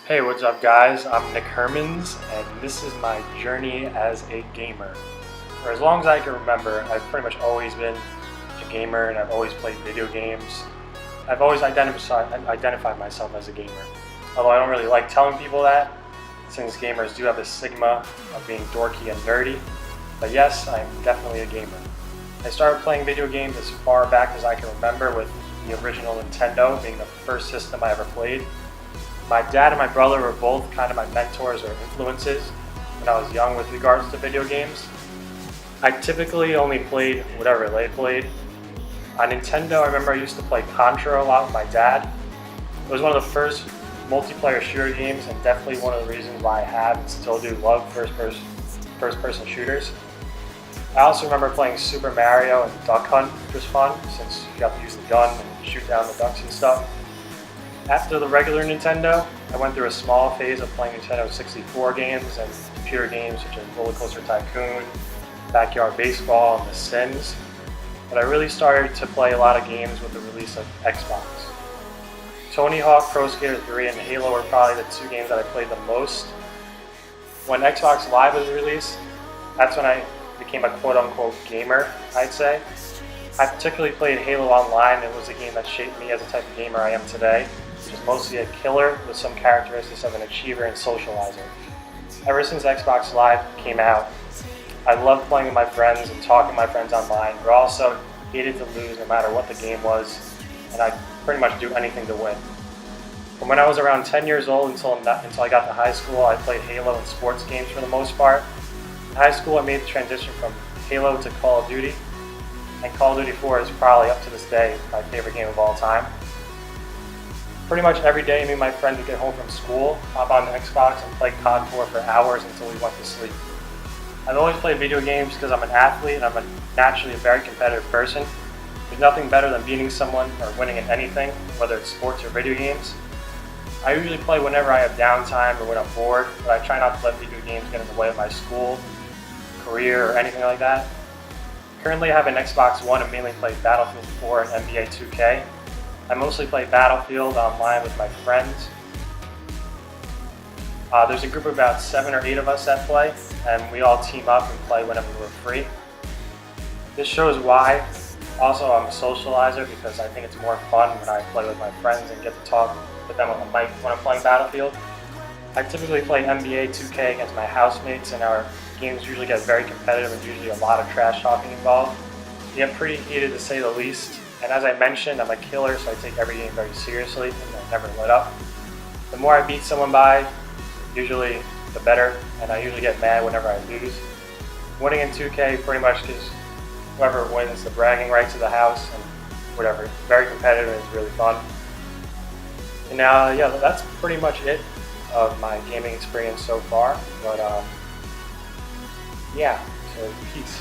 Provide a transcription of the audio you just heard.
Hey, what's up guys? I'm Nick Hermans and this is my journey as a gamer. For as long as I can remember, I've pretty much always been a gamer and I've always played video games. I've always identified myself as a gamer. Although I don't really like telling people that, since gamers do have this stigma of being dorky and nerdy. But yes, I'm definitely a gamer. I started playing video games as far back as I can remember, with the original Nintendo being the first system I ever played. My dad and my brother were both kind of my mentors or influences when I was young with regards to video games. I typically only played whatever they played. On Nintendo, I remember I used to play Contra a lot with my dad. It was one of the first multiplayer shooter games and definitely one of the reasons why I have and still do love first-person shooters. I also remember playing Super Mario and Duck Hunt, which was fun since you got to use the gun and shoot down the ducks and stuff. After the regular Nintendo, I went through a small phase of playing Nintendo 64 games and computer games such as Roller Coaster Tycoon, Backyard Baseball, and The Sims. But I really started to play a lot of games with the release of Xbox. Tony Hawk Pro Skater 3 and Halo were probably the two games that I played the most. When Xbox Live was released, that's when I became a quote-unquote gamer, I'd say. I particularly played Halo Online. It was a game that shaped me as the type of gamer I am today, which is mostly a killer with some characteristics of an achiever and socializer. Ever since Xbox Live came out, I loved playing with my friends and talking to my friends online, but also hated to lose no matter what the game was, and I'd pretty much do anything to win. From when I was around 10 years old until I got to high school, I played Halo and sports games for the most part. In high school, I made the transition from Halo to Call of Duty, and Call of Duty 4 is probably up to this day my favorite game of all time. Pretty much every day, me and my friends would get home from school, hop on the Xbox and play COD 4 for hours until we went to sleep. I've always played video games because I'm an athlete and I'm naturally a very competitive person. There's nothing better than beating someone or winning at anything, whether it's sports or video games. I usually play whenever I have downtime or when I'm bored, but I try not to let video games get in the way of my school, career, or anything like that. Currently I have an Xbox One and mainly play Battlefield 4 and NBA 2K. I mostly play Battlefield online with my friends. There's a group of about 7 or 8 of us that play, and we all team up and play whenever we're free. This shows why. Also, I'm a socializer because I think it's more fun when I play with my friends and get to talk with them on the mic when I'm playing Battlefield. I typically play NBA 2K against my housemates, and our games usually get very competitive and usually a lot of trash talking involved. They get pretty heated to say the least, and as I mentioned, I'm a killer, so I take every game very seriously and I never let up. The more I beat someone by, usually the better, and I usually get mad whenever I lose. Winning in 2K pretty much gives whoever wins the bragging rights of the house and whatever. Very competitive and it's really fun. And yeah, that's pretty much it of my gaming experience so far. But yeah, so peace.